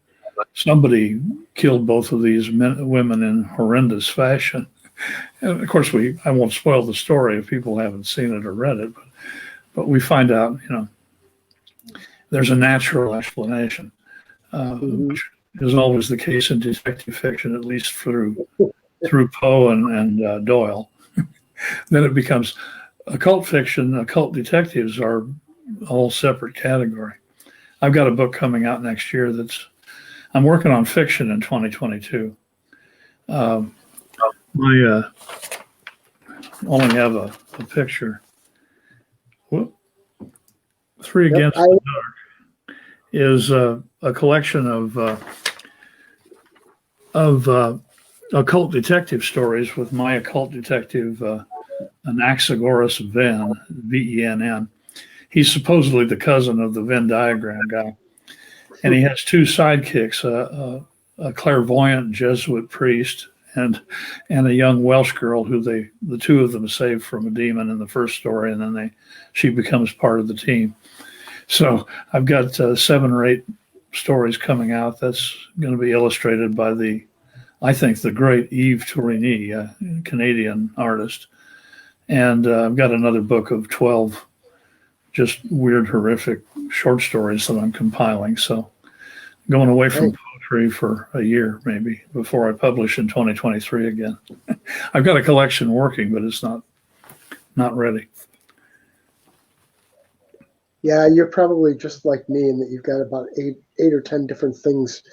somebody killed both of these women in horrendous fashion. And of course, I won't spoil the story if people haven't seen it or read it, but we find out, there's a natural explanation, which is always the case in detective fiction, at least through Poe and Doyle. Then it becomes occult fiction. Occult detectives are a whole separate category. I've got a book coming out next year I'm working on fiction in 2022. I only have a picture. Whoop. Three Against the Dark is a collection of occult detective stories with my occult detective Anaxagoras Venn, Venn. He's supposedly the cousin of the Venn diagram guy. And he has two sidekicks, a clairvoyant Jesuit priest and a young Welsh girl who the two of them saved from a demon in the first story, and then she becomes part of the team. So I've got 7 or 8 stories coming out. That's going to be illustrated by I think the great Yves Tourigny, a Canadian artist. And I've got another book of 12 just weird, horrific short stories that I'm compiling. So going away from poetry for a year, maybe, before I publish in 2023 again. I've got a collection working, but it's not ready. Yeah, you're probably just like me in that you've got about 8 or 10 different things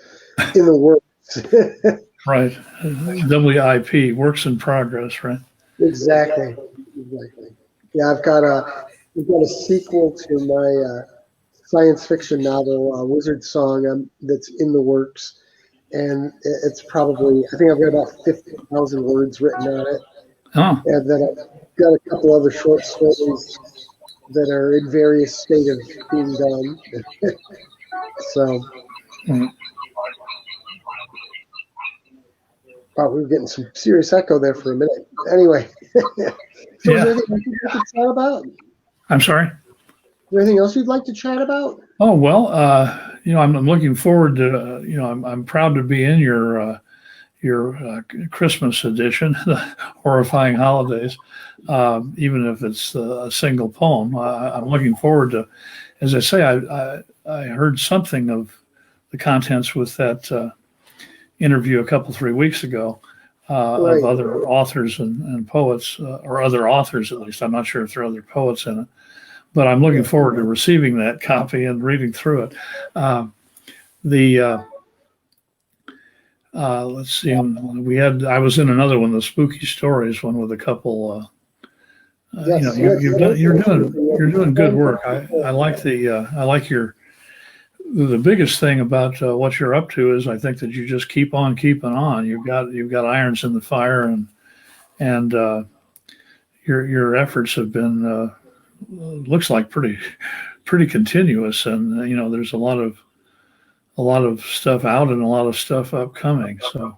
in the works. Right. WIP, works in progress, right? Exactly. Yeah, I've got a sequel to my science fiction novel, Wizard Song, that's in the works, and it's probably, I think I've got about 50,000 words written on it. Oh. And then I've got a couple other short stories that are in various state of being done. So, we were getting some serious echo there for a minute. Anyway, so is there anything else you'd like to chat about? I'm sorry? Is there anything else you'd like to chat about? Oh, well, I'm looking forward to, I'm proud to be in your Christmas edition, the Horrifying Holidays, even if it's a single poem. I'm looking forward to, as I say, I heard something of the contents with that interview 3 weeks ago of other authors and poets, or other authors at least. I'm not sure if there are other poets in it, but I'm looking forward to receiving that copy and reading through it. Let's see. I was in another one, the Spooky Stories one, with a couple. Yes, you're doing good work. I like the biggest thing about what you're up to is I think that you just keep on keeping on. You've got irons in the fire, and your efforts have been looks like pretty continuous, and there's a lot of stuff out and a lot of stuff upcoming. So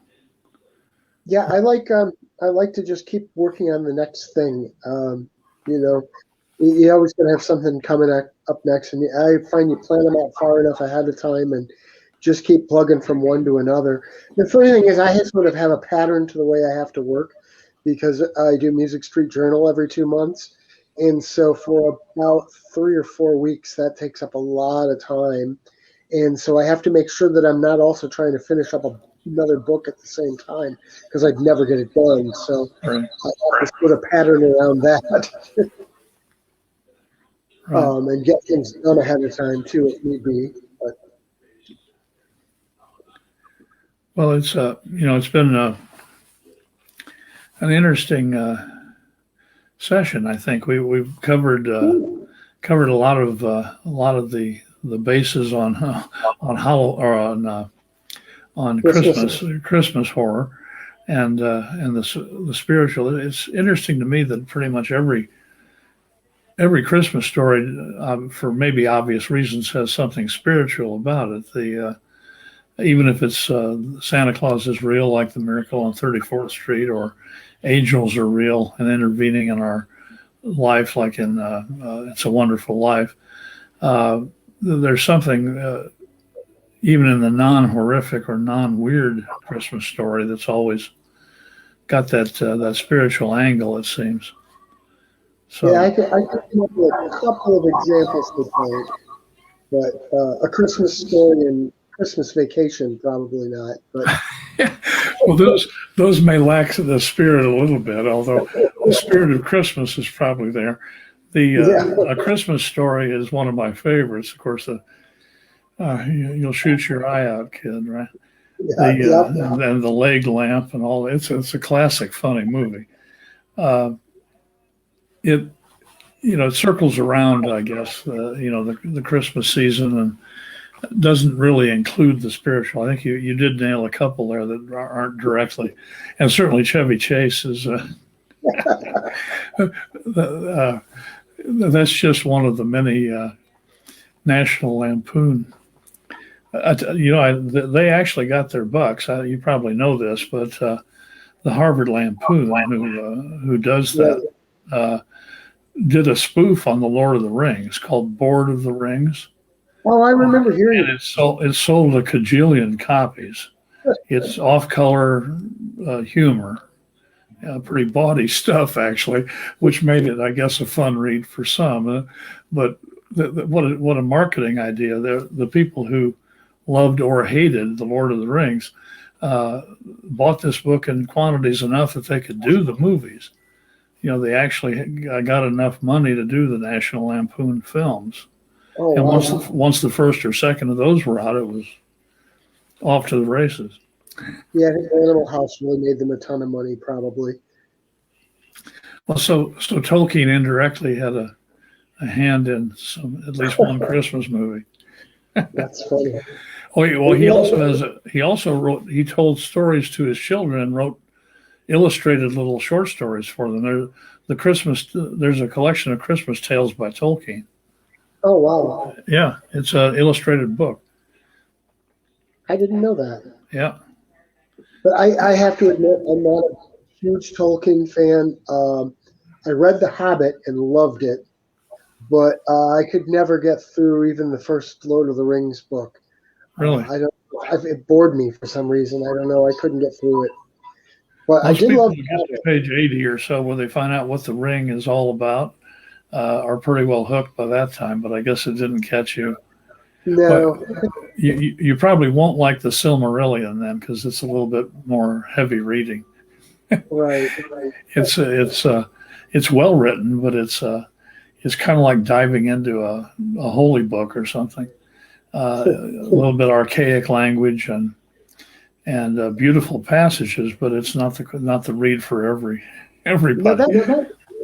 yeah, I like I like to just keep working on the next thing. You know, you always gonna have something coming up next, and I find you plan them out far enough ahead of time, and just keep plugging from one to another. The funny thing is, I sort of have a pattern to the way I have to work because I do Music Street Journal every 2 months, and so for about 3 or 4 weeks, that takes up a lot of time, and so I have to make sure that I'm not also trying to finish up another book at the same time because I'd never get it done. So Right. I have to sort of pattern around that. Right. And get things done ahead of time too, if need be. But Well, it's been an interesting session. I think we've covered a lot of the bases on on Christmas horror and the spiritual. It's interesting to me that pretty much every Christmas story, for maybe obvious reasons, has something spiritual about it. Even if it's Santa Claus is real, like the Miracle on 34th Street, or angels are real and intervening in our life, like in It's a Wonderful Life. There's something, even in the non-horrific or non-weird Christmas story, that's always got that spiritual angle, it seems. So, yeah, I could come up with a couple of examples to point, but A Christmas Story and Christmas Vacation, probably not. But well, those may lack the spirit a little bit, although the spirit of Christmas is probably there. A Christmas Story is one of my favorites. Of course, you'll shoot your eye out, kid, right? And the leg lamp and all. It's a classic, funny movie. It circles around, I guess, the Christmas season, and doesn't really include the spiritual. I think you did nail a couple there that aren't directly, and certainly Chevy Chase is. That's just one of the many National Lampoon. They actually got their bucks. You probably know this, but the Harvard Lampoon, who does that, did a spoof on the Lord of the Rings called Board of the Rings. Oh, I remember hearing it. It sold a cajillion copies. It's off-color humor, pretty bawdy stuff, actually, which made it, I guess, a fun read for some. But what a marketing idea. The people who loved or hated The Lord of the Rings bought this book in quantities enough that they could do the movies. They actually got enough money to do the National Lampoon films. Oh, and wow. once the first or second of those were out, it was off to the races. Yeah, I think Animal House really made them a ton of money, probably. Well, so Tolkien indirectly had a hand in at least one Christmas movie. That's funny. He told stories to his children and wrote illustrated little short stories for them. There's a collection of Christmas tales by Tolkien. Oh, wow. Yeah, it's an illustrated book. I didn't know that. Yeah. But I have to admit, I'm not a huge Tolkien fan. I read The Hobbit and loved it, but I could never get through even the first Lord of the Rings book. Really? It bored me for some reason. I don't know. I couldn't get through it. But Most I did love people who get to page 80 or so, where they find out what the ring is all about, are pretty well hooked by that time. But I guess it didn't catch you. No. But you probably won't like the Silmarillion then, because it's a little bit more heavy reading. Right. It's well written, but it's kind of like diving into a holy book or something. A little bit archaic language and beautiful passages, but it's not the read for everybody.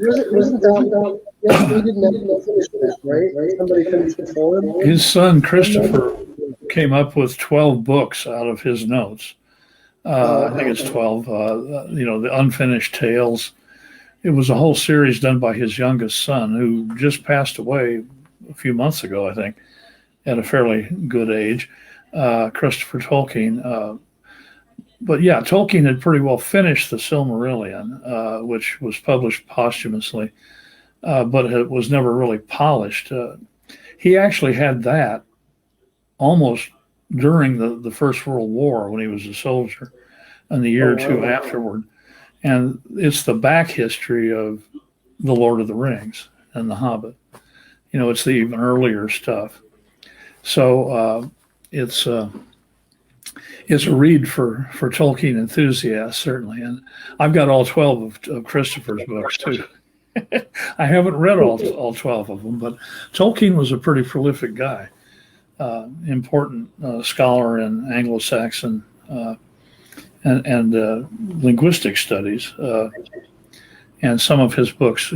Wasn't that he didn't finish that, right? Somebody finished it for him. His son Christopher came up with 12 books out of his notes. I think it's 12. The Unfinished Tales. It was a whole series done by his youngest son, who just passed away a few months ago, I think, at a fairly good age. Christopher Tolkien. but yeah, Tolkien had pretty well finished the Silmarillion, which was published posthumously, but it was never really polished. He actually had that almost during the First World War when he was a soldier, and the year or two afterward. And it's the back history of The Lord of the Rings and The Hobbit. It's the even earlier stuff. So it's a read for Tolkien enthusiasts, certainly. And I've got all 12 of Christopher's books, too. I haven't read all 12 of them, but Tolkien was a pretty prolific guy, important scholar in Anglo-Saxon and linguistic studies. And some of his books,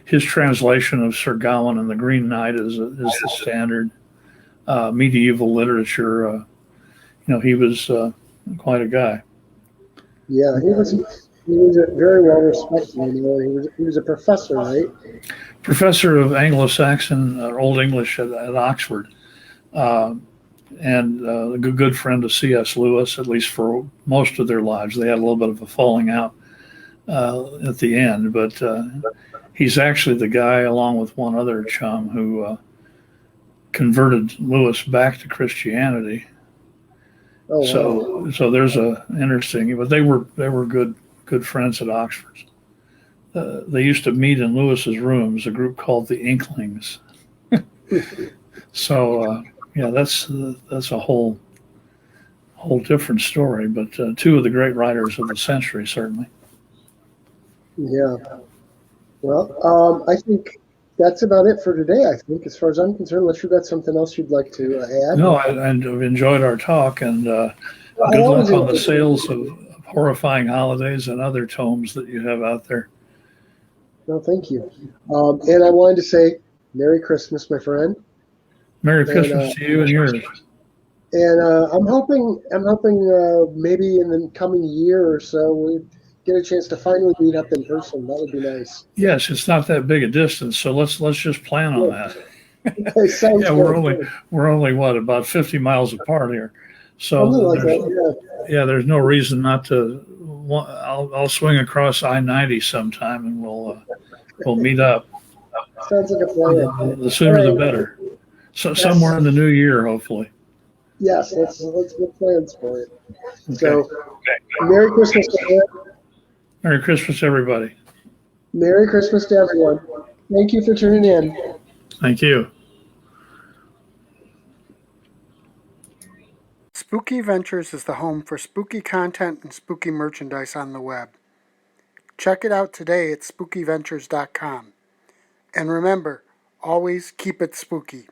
his translation of Sir Gawain and the Green Knight is the standard medieval literature. He was quite a guy. Yeah, he was very well respected. He was a professor, right? Professor of Anglo-Saxon, Old English at Oxford, and a good friend of C.S. Lewis, at least for most of their lives. They had a little bit of a falling out at the end, but he's actually the guy, along with one other chum, who converted Lewis back to Christianity. Oh, wow. So there's a interesting, but they were good friends at Oxford. They used to meet in Lewis's rooms, a group called the Inklings. So yeah, that's a whole different story. But two of the great writers of the century, certainly. Yeah. Well, I think that's about it for today, I think, as far as I'm concerned, unless you've got something else you'd like to add. No, I've enjoyed our talk, and good luck on the sales of Horrifying Holidays and other tomes that you have out there. No, thank you. And I wanted to say Merry Christmas, my friend. Merry Christmas to you and yours. And I'm hoping maybe in the coming year or so we get a chance to finally meet up in person. That would be nice. Yes, it's not that big a distance, so let's just plan on that. Okay, sounds good. we're only what, about 50 miles apart here, so like that, yeah, there's no reason not to. I'll swing across I-90 sometime, and we'll meet up. Sounds like a plan. The sooner the better. So somewhere in the new year, hopefully. Yes, let's make plans for it. Okay. So, Merry Christmas, everyone. Merry Christmas, everybody. Merry Christmas to everyone. Thank you for tuning in. Thank you. Spooky Ventures is the home for spooky content and spooky merchandise on the web. Check it out today at spookyventures.com. And remember, always keep it spooky.